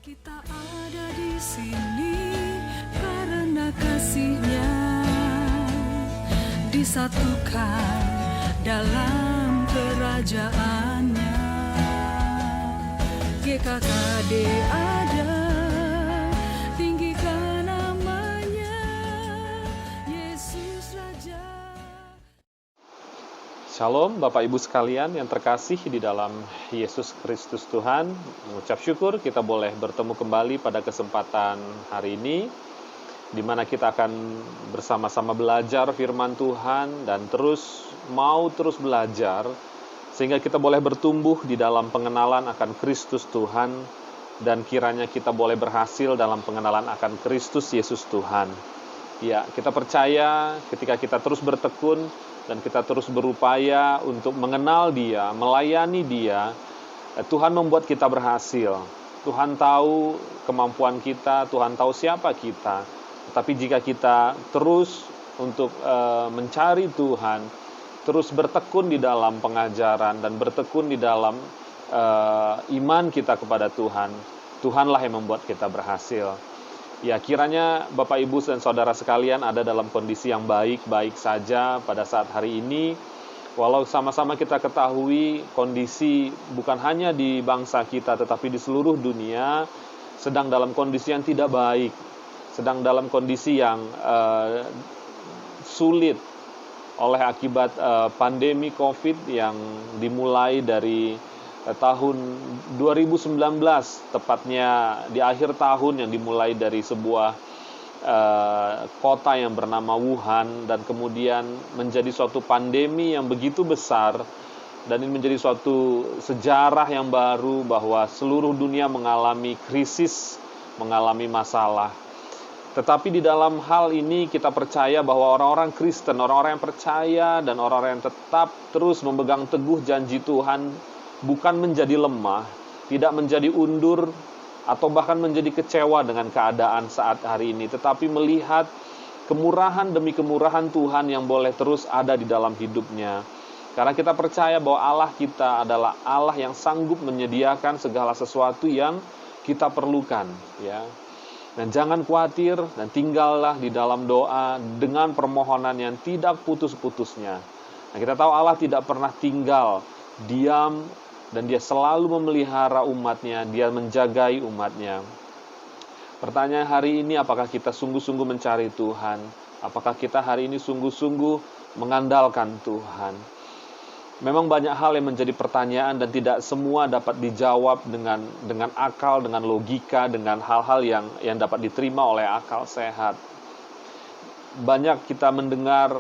Kita ada di sini karena kasih-Nya disatukan dalam kerajaan-Nya. GKKD ada, tinggikan namanya, Yesus Raja. Shalom Bapak Ibu sekalian yang terkasih di dalam Yesus Kristus Tuhan. Mengucap syukur kita boleh bertemu kembali pada kesempatan hari ini, di mana kita akan bersama-sama belajar firman Tuhan dan terus belajar, sehingga kita boleh bertumbuh di dalam pengenalan akan Kristus Tuhan, dan kiranya kita boleh berhasil dalam pengenalan akan Kristus Yesus Tuhan. Ya, kita percaya ketika kita terus bertekun dan kita terus berupaya untuk mengenal Dia, melayani Dia, Tuhan membuat kita berhasil. Tuhan tahu kemampuan kita, Tuhan tahu siapa kita. Tetapi jika kita terus untuk mencari Tuhan, terus bertekun di dalam pengajaran dan bertekun di dalam iman kita kepada Tuhan, Tuhanlah yang membuat kita berhasil. Ya, kiranya Bapak, Ibu, dan Saudara sekalian ada dalam kondisi yang baik-baik saja pada saat hari ini. Walau sama-sama kita ketahui kondisi bukan hanya di bangsa kita, tetapi di seluruh dunia sedang dalam kondisi yang tidak baik, sedang dalam kondisi yang sulit oleh akibat pandemi COVID yang dimulai dari tahun 2019, tepatnya di akhir tahun, yang dimulai dari sebuah kota yang bernama Wuhan, dan kemudian menjadi suatu pandemi yang begitu besar, dan ini menjadi suatu sejarah yang baru bahwa seluruh dunia mengalami krisis, mengalami masalah. Tetapi di dalam hal ini kita percaya bahwa orang-orang Kristen, orang-orang yang percaya dan orang-orang yang tetap terus memegang teguh janji Tuhan, bukan menjadi lemah, tidak menjadi undur, atau bahkan menjadi kecewa dengan keadaan saat hari ini, tetapi melihat kemurahan demi kemurahan Tuhan yang boleh terus ada di dalam hidupnya. Karena kita percaya bahwa Allah kita adalah Allah yang sanggup menyediakan segala sesuatu yang kita perlukan, ya. Dan jangan khawatir, dan tinggallah di dalam doa dengan permohonan yang tidak putus-putusnya. Nah, kita tahu Allah tidak pernah tinggal diam, dan Dia selalu memelihara umatnya, Dia menjagai umatnya. Pertanyaan hari ini, apakah kita sungguh-sungguh mencari Tuhan? Apakah kita hari ini sungguh-sungguh mengandalkan Tuhan? Memang banyak hal yang menjadi pertanyaan dan tidak semua dapat dijawab dengan akal, dengan logika, dengan hal-hal yang dapat diterima oleh akal sehat. Banyak kita mendengar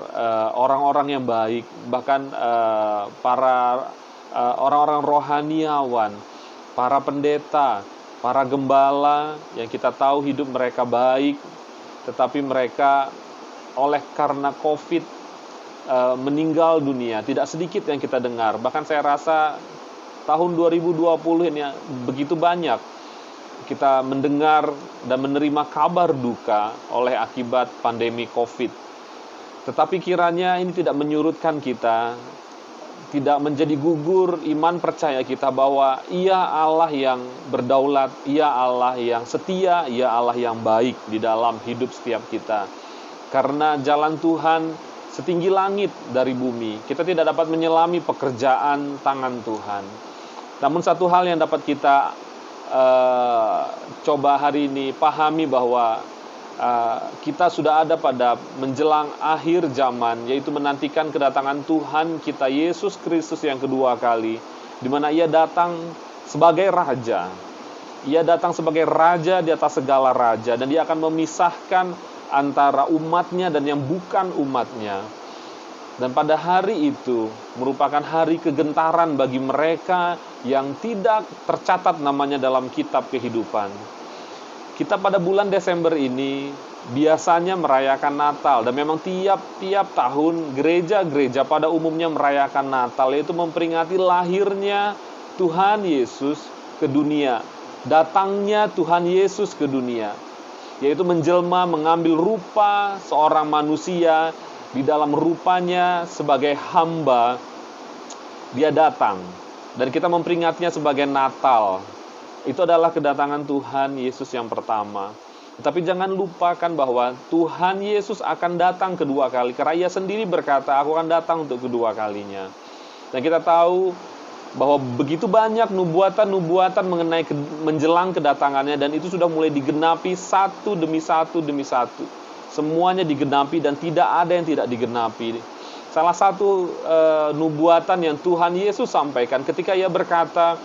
orang-orang yang baik, bahkan para orang-orang rohaniawan, para pendeta, para gembala yang kita tahu hidup mereka baik, tetapi mereka karena COVID meninggal dunia. Tidak sedikit yang kita dengar. Bahkan saya rasa tahun 2020 ini begitu banyak kita mendengar dan menerima kabar duka oleh akibat pandemi COVID. Tetapi kiranya ini tidak menyurutkan kita, tidak menjadi gugur iman percaya kita bahwa Ia Allah yang berdaulat, Ia Allah yang setia, Ia Allah yang baik di dalam hidup setiap kita. Karena jalan Tuhan setinggi langit dari bumi, kita tidak dapat menyelami pekerjaan tangan Tuhan. Namun satu hal yang dapat kita coba hari ini pahami bahwa kita sudah ada pada menjelang akhir zaman, yaitu menantikan kedatangan Tuhan kita Yesus Kristus yang kedua kali, di mana Ia datang sebagai Raja. Ia datang sebagai Raja di atas segala raja, dan Dia akan memisahkan antara umatnya dan yang bukan umatnya. Dan pada hari itu merupakan hari kegentaran bagi mereka yang tidak tercatat namanya dalam kitab kehidupan. Kita pada bulan Desember ini biasanya merayakan Natal, dan memang tiap tahun gereja-gereja pada umumnya merayakan Natal, yaitu memperingati lahirnya Tuhan Yesus ke dunia, datangnya Tuhan Yesus ke dunia, yaitu menjelma mengambil rupa seorang manusia, di dalam rupanya sebagai hamba Dia datang, dan kita memperingatinya sebagai Natal. Itu adalah kedatangan Tuhan Yesus yang pertama. Tapi jangan lupakan bahwa Tuhan Yesus akan datang kedua kali. Karena Ia sendiri berkata, aku akan datang untuk kedua kalinya. Dan kita tahu bahwa begitu banyak nubuatan-nubuatan menjelang kedatangannya. Dan itu sudah mulai digenapi satu demi satu demi satu. Semuanya digenapi dan tidak ada yang tidak digenapi. Salah satu nubuatan yang Tuhan Yesus sampaikan ketika Ia berkata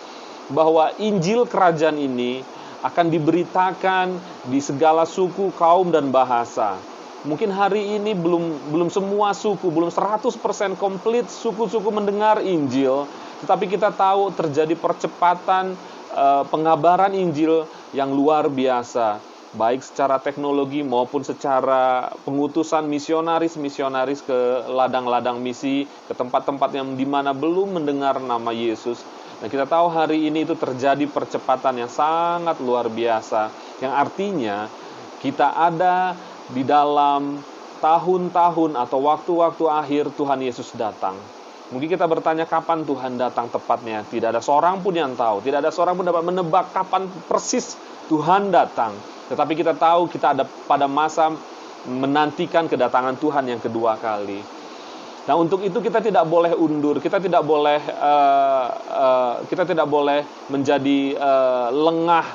bahwa Injil kerajaan ini akan diberitakan di segala suku, kaum, dan bahasa. Mungkin hari ini belum semua suku, belum 100% komplit suku-suku mendengar Injil. Tetapi kita tahu terjadi percepatan pengabaran Injil yang luar biasa. Baik secara teknologi maupun secara pengutusan misionaris-misionaris ke ladang-ladang misi, ke tempat-tempat yang dimana belum mendengar nama Yesus. Nah, kita tahu hari ini itu terjadi percepatan yang sangat luar biasa. Yang artinya kita ada di dalam tahun-tahun atau waktu-waktu akhir Tuhan Yesus datang. Mungkin kita bertanya kapan Tuhan datang tepatnya. Tidak ada seorang pun yang tahu. Tidak ada seorang pun dapat menebak kapan persis Tuhan datang. Tetapi kita tahu kita ada pada masa menantikan kedatangan Tuhan yang kedua kali. Nah, untuk itu kita tidak boleh undur, kita tidak boleh menjadi lengah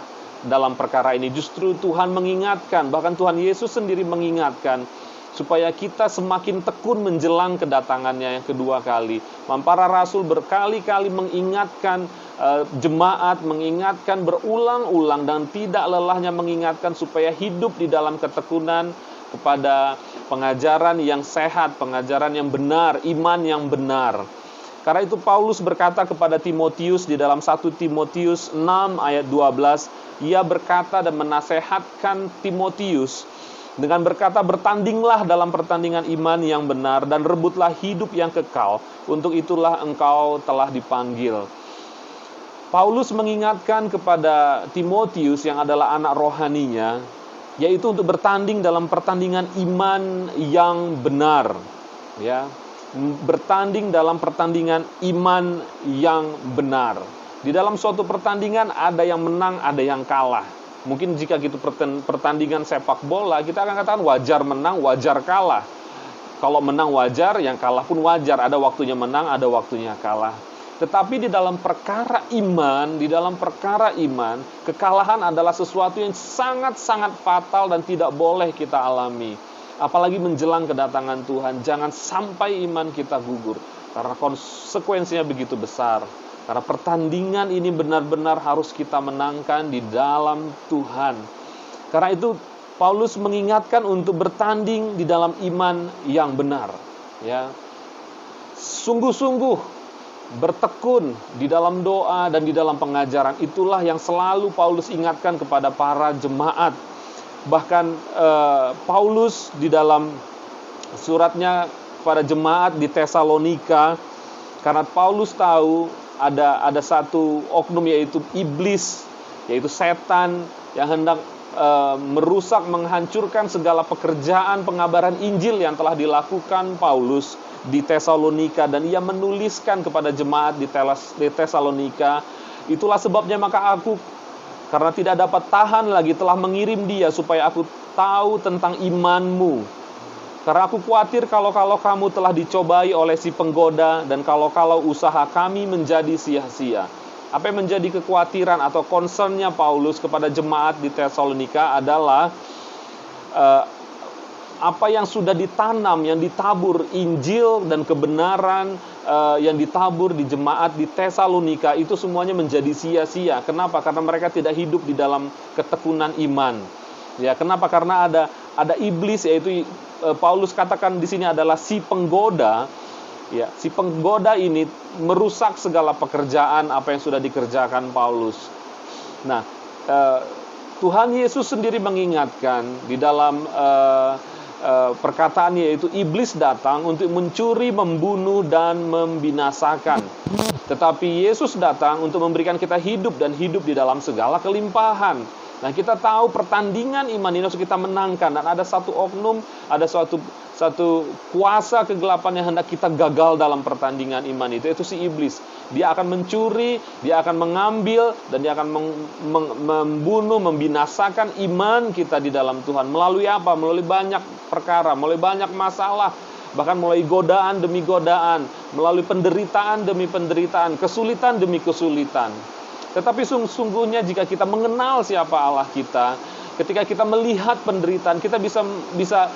dalam perkara ini. Justru Tuhan mengingatkan, bahkan Tuhan Yesus sendiri mengingatkan supaya kita semakin tekun menjelang kedatangannya yang kedua kali. Para rasul berkali-kali mengingatkan jemaat, mengingatkan berulang-ulang dan tidak lelahnya mengingatkan supaya hidup di dalam ketekunan kepada pengajaran yang sehat, pengajaran yang benar, iman yang benar. Karena itu Paulus berkata kepada Timotius di dalam 1 Timotius 6 ayat 12, ia berkata dan menasehatkan Timotius dengan berkata, bertandinglah dalam pertandingan iman yang benar dan rebutlah hidup yang kekal, untuk itulah engkau telah dipanggil. Paulus mengingatkan kepada Timotius yang adalah anak rohaninya, yaitu untuk bertanding dalam pertandingan iman yang benar, ya, bertanding dalam pertandingan iman yang benar. Di dalam suatu pertandingan ada yang menang, ada yang kalah. Mungkin jika gitu pertandingan sepak bola, kita akan katakan wajar menang, wajar kalah. Kalau menang wajar, yang kalah pun wajar. Ada waktunya menang, ada waktunya kalah. Tetapi di dalam perkara iman, kekalahan adalah sesuatu yang sangat-sangat fatal dan tidak boleh kita alami. Apalagi menjelang kedatangan Tuhan, jangan sampai iman kita gugur. Karena konsekuensinya begitu besar. Karena pertandingan ini benar-benar harus kita menangkan di dalam Tuhan. Karena itu Paulus mengingatkan untuk bertanding di dalam iman yang benar. Ya, sungguh-sungguh bertekun di dalam doa dan di dalam pengajaran. Itulah yang selalu Paulus ingatkan kepada para jemaat. Bahkan Paulus di dalam suratnya pada jemaat di Tesalonika, karena Paulus tahu ada satu oknum, yaitu iblis, yaitu setan yang hendak merusak, menghancurkan segala pekerjaan pengabaran Injil yang telah dilakukan Paulus di Tesalonika, dan ia menuliskan kepada jemaat di Tesalonika, itulah sebabnya maka aku, karena tidak dapat tahan lagi, telah mengirim dia supaya aku tahu tentang imanmu. Karena aku khawatir kalau kamu telah dicobai oleh si penggoda, dan kalau usaha kami menjadi sia-sia. Apa yang menjadi kekhawatiran atau concernnya Paulus kepada jemaat di Tesalonika adalah apa yang sudah ditanam, yang ditabur Injil dan kebenaran yang ditabur di jemaat di Tesalonika, itu semuanya menjadi sia-sia. Kenapa? Karena mereka tidak hidup di dalam ketekunan iman. Ya, kenapa? Karena ada iblis, yaitu Paulus katakan di sini adalah si penggoda. Ya, si penggoda ini merusak segala pekerjaan apa yang sudah dikerjakan Paulus. Nah, Tuhan Yesus sendiri mengingatkan di dalam perkataan, yaitu iblis datang untuk mencuri, membunuh, dan membinasakan. Tetapi Yesus datang untuk memberikan kita hidup, dan hidup di dalam segala kelimpahan. Nah, kita tahu pertandingan iman ini harus kita menangkan, dan ada satu oknum, ada satu kuasa kegelapan yang hendak kita gagal dalam pertandingan iman itu si iblis. Dia akan mencuri, dia akan mengambil, dan dia akan membunuh, membinasakan iman kita di dalam Tuhan. Melalui apa? Melalui banyak perkara, melalui banyak masalah, bahkan melalui godaan demi godaan, melalui penderitaan demi penderitaan, kesulitan demi kesulitan. Tetapi sungguhnya jika kita mengenal siapa Allah kita, ketika kita melihat penderitaan, kita bisa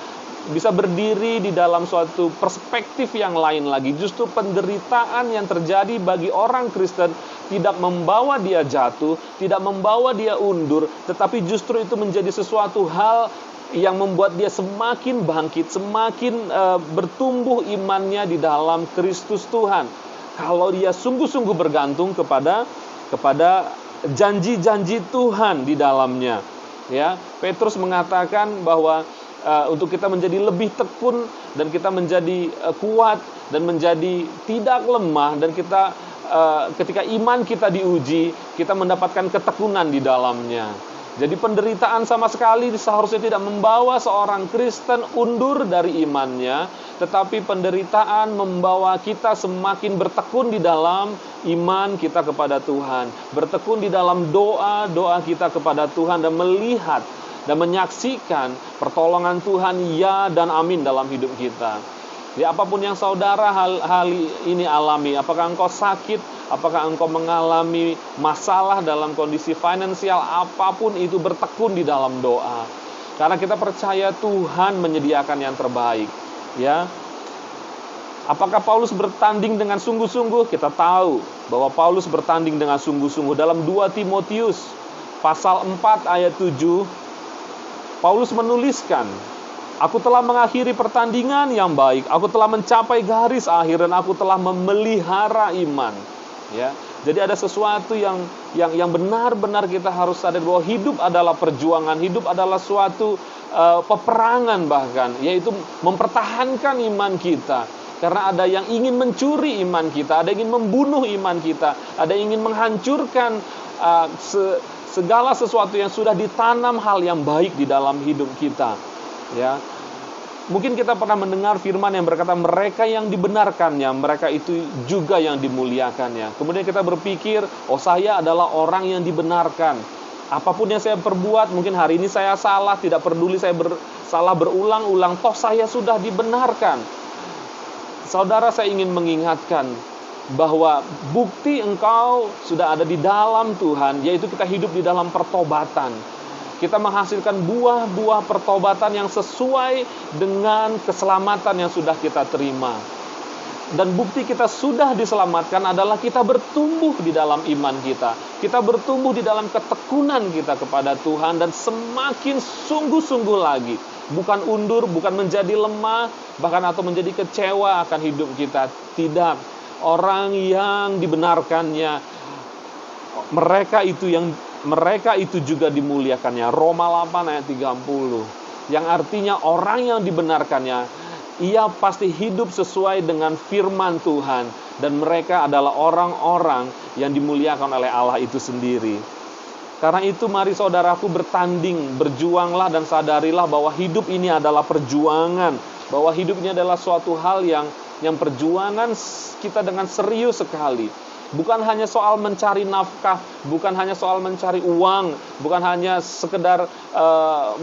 berdiri di dalam suatu perspektif yang lain lagi. Justru penderitaan yang terjadi bagi orang Kristen tidak membawa dia jatuh, tidak membawa dia undur, tetapi justru itu menjadi sesuatu hal yang membuat dia semakin bangkit, semakin bertumbuh imannya di dalam Kristus Tuhan. Kalau dia sungguh-sungguh bergantung kepada janji-janji Tuhan di dalamnya. Ya, Petrus mengatakan bahwa untuk kita menjadi lebih tekun, dan kita menjadi kuat, dan menjadi tidak lemah, dan kita ketika iman kita diuji, kita mendapatkan ketekunan di dalamnya. Jadi penderitaan sama sekali seharusnya tidak membawa seorang Kristen undur dari imannya, tetapi penderitaan membawa kita semakin bertekun di dalam iman kita kepada Tuhan, bertekun di dalam doa-doa kita kepada Tuhan, dan melihat dan menyaksikan pertolongan Tuhan ya dan amin dalam hidup kita. Ya, apapun yang saudara hal ini alami, apakah engkau sakit, apakah engkau mengalami masalah dalam kondisi finansial, apapun itu, bertekun di dalam doa. Karena kita percaya Tuhan menyediakan yang terbaik. Ya. Apakah Paulus bertanding dengan sungguh-sungguh? Kita tahu bahwa Paulus bertanding dengan sungguh-sungguh. Dalam 2 Timotius pasal 4 ayat 7, Paulus menuliskan, aku telah mengakhiri pertandingan yang baik, aku telah mencapai garis akhir, dan aku telah memelihara iman. Ya, jadi ada sesuatu yang benar-benar kita harus sadar bahwa hidup adalah perjuangan, hidup adalah suatu peperangan bahkan, yaitu mempertahankan iman kita. Karena ada yang ingin mencuri iman kita, ada yang ingin membunuh iman kita, ada yang ingin menghancurkan segala sesuatu yang sudah ditanam hal yang baik di dalam hidup kita. Ya, mungkin kita pernah mendengar firman yang berkata mereka yang dibenarkannya, mereka itu juga yang dimuliakannya. Kemudian kita berpikir, oh saya adalah orang yang dibenarkan. Apapun yang saya perbuat, mungkin hari ini saya salah, tidak peduli saya salah berulang-ulang, toh saya sudah dibenarkan. Saudara, saya ingin mengingatkan bahwa bukti engkau sudah ada di dalam Tuhan, yaitu kita hidup di dalam pertobatan. Kita menghasilkan buah-buah pertobatan yang sesuai dengan keselamatan yang sudah kita terima. Dan bukti kita sudah diselamatkan adalah kita bertumbuh di dalam iman kita. Kita bertumbuh di dalam ketekunan kita kepada Tuhan, dan semakin sungguh-sungguh lagi. Bukan undur, bukan menjadi lemah, bahkan atau menjadi kecewa akan hidup kita. Tidak. Orang yang dibenarkannya, mereka itu juga dimuliakannya. Roma 8 ayat 30. Yang artinya orang yang dibenarkannya, ia pasti hidup sesuai dengan firman Tuhan, dan mereka adalah orang-orang yang dimuliakan oleh Allah itu sendiri. Karena itu mari saudaraku bertanding, berjuanglah, dan sadarilah bahwa hidup ini adalah perjuangan, bahwa hidup ini adalah suatu hal yang perjuangan kita dengan serius sekali. Bukan hanya soal mencari nafkah, bukan hanya soal mencari uang, bukan hanya sekedar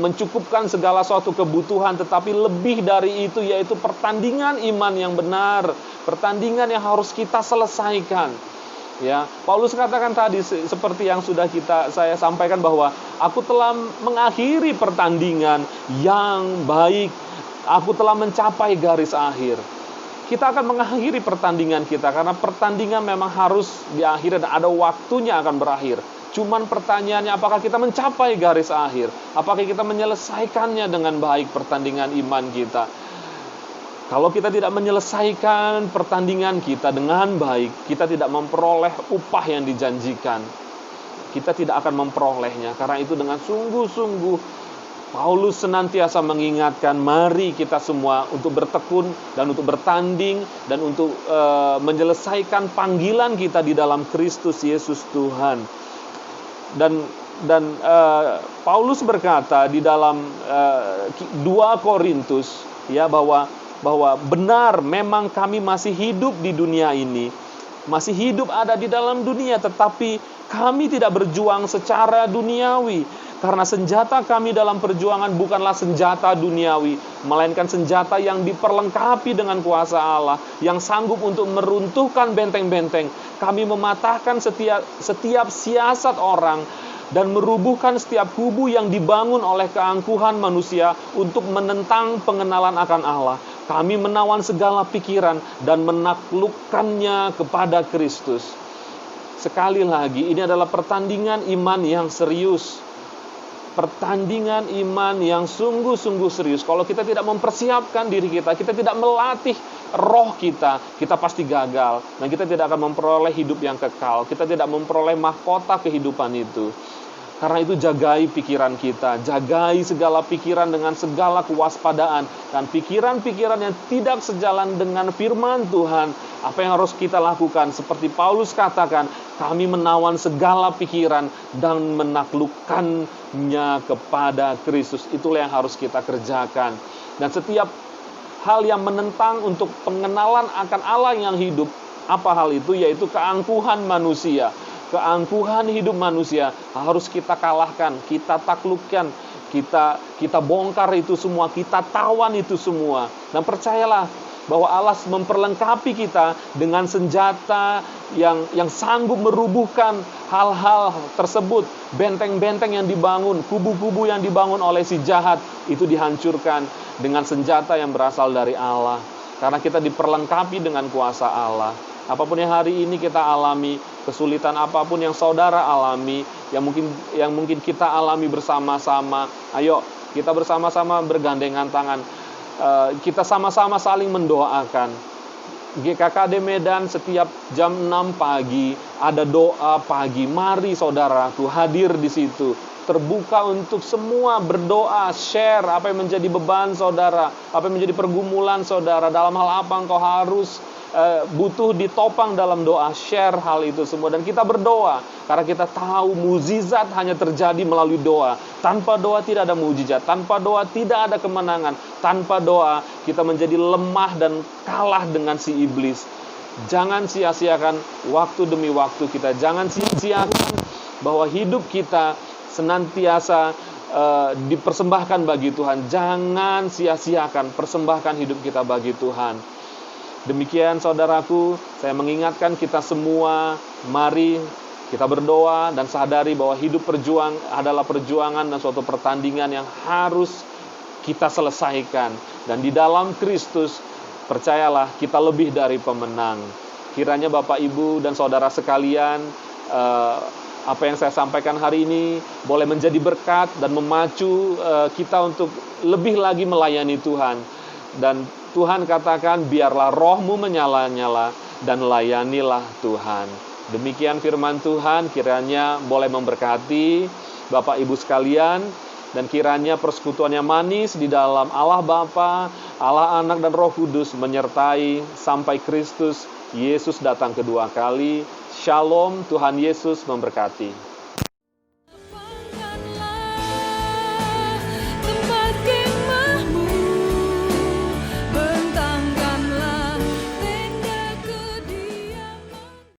mencukupkan segala suatu kebutuhan, tetapi lebih dari itu, yaitu pertandingan iman yang benar, pertandingan yang harus kita selesaikan. Ya, Paulus katakan tadi seperti yang sudah saya sampaikan bahwa aku telah mengakhiri pertandingan yang baik, aku telah mencapai garis akhir. Kita akan mengakhiri pertandingan kita, karena pertandingan memang harus diakhiri dan ada waktunya akan berakhir. Cuman pertanyaannya, apakah kita mencapai garis akhir? Apakah kita menyelesaikannya dengan baik pertandingan iman kita? Kalau kita tidak menyelesaikan pertandingan kita dengan baik, kita tidak memperoleh upah yang dijanjikan. Kita tidak akan memperolehnya. Karena itu dengan sungguh-sungguh Paulus senantiasa mengingatkan, mari kita semua untuk bertekun dan untuk bertanding dan untuk menyelesaikan panggilan kita di dalam Kristus Yesus Tuhan. Dan Paulus berkata di dalam 2 Korintus ya, bahwa benar memang kami masih hidup di dunia ini, masih hidup ada di dalam dunia, tetapi kami tidak berjuang secara duniawi, karena senjata kami dalam perjuangan bukanlah senjata duniawi, melainkan senjata yang diperlengkapi dengan kuasa Allah, yang sanggup untuk meruntuhkan benteng-benteng. Kami mematahkan setiap siasat orang dan merubuhkan setiap kubu yang dibangun oleh keangkuhan manusia untuk menentang pengenalan akan Allah. Kami menawan segala pikiran dan menaklukkannya kepada Kristus. Sekali lagi, ini adalah pertandingan iman yang serius. Pertandingan iman yang sungguh-sungguh serius. Kalau kita tidak mempersiapkan diri kita tidak melatih roh kita pasti gagal. Dan kita tidak akan memperoleh hidup yang kekal. Kita tidak memperoleh mahkota kehidupan itu. Karena itu jagai pikiran kita, jagai segala pikiran dengan segala kewaspadaan. Dan pikiran-pikiran yang tidak sejalan dengan firman Tuhan, apa yang harus kita lakukan? Seperti Paulus katakan, kami menawan segala pikiran dan menaklukkannya kepada Kristus. Itulah yang harus kita kerjakan. Dan setiap hal yang menentang untuk pengenalan akan Allah yang hidup, apa hal itu? Yaitu keangkuhan manusia. Keangkuhan hidup manusia harus kita kalahkan, kita taklukkan, kita bongkar itu semua, kita tawan itu semua. Dan percayalah bahwa Allah memperlengkapi kita dengan senjata yang sanggup merubuhkan hal-hal tersebut. Benteng-benteng yang dibangun, kubu-kubu yang dibangun oleh si jahat, itu dihancurkan dengan senjata yang berasal dari Allah. Karena kita diperlengkapi dengan kuasa Allah. Apapun yang hari ini kita alami, kesulitan apapun yang saudara alami, yang mungkin kita alami bersama-sama, ayo kita bersama-sama bergandengan tangan. Kita sama-sama saling mendoakan. GKKD Medan setiap jam 6 pagi ada doa pagi. Mari saudaraku hadir di situ. Terbuka untuk semua berdoa, share apa yang menjadi beban saudara, apa yang menjadi pergumulan saudara, dalam hal apa engkau harus butuh ditopang dalam doa, share hal itu semua. Dan kita berdoa, karena kita tahu mukjizat hanya terjadi melalui doa. Tanpa doa tidak ada mukjizat, tanpa doa tidak ada kemenangan, tanpa doa kita menjadi lemah dan kalah dengan si iblis. Jangan sia-siakan waktu demi waktu kita, jangan sia-siakan bahwa hidup kita senantiasa dipersembahkan bagi Tuhan. Jangan sia-siakan, persembahkan hidup kita bagi Tuhan. Demikian saudaraku, saya mengingatkan kita semua, mari kita berdoa dan sadari bahwa hidup adalah perjuangan dan suatu pertandingan yang harus kita selesaikan. Dan di dalam Kristus, percayalah kita lebih dari pemenang. Kiranya Bapak, Ibu, dan saudara sekalian, apa yang saya sampaikan hari ini boleh menjadi berkat dan memacu kita untuk lebih lagi melayani Tuhan. Dan Tuhan katakan, biarlah rohmu menyala-nyala dan layanilah Tuhan. Demikian firman Tuhan, kiranya boleh memberkati Bapak Ibu sekalian, dan kiranya persekutuan yang manis di dalam Allah Bapa, Allah Anak dan Roh Kudus menyertai sampai Kristus Yesus datang kedua kali. Shalom, Tuhan Yesus memberkati.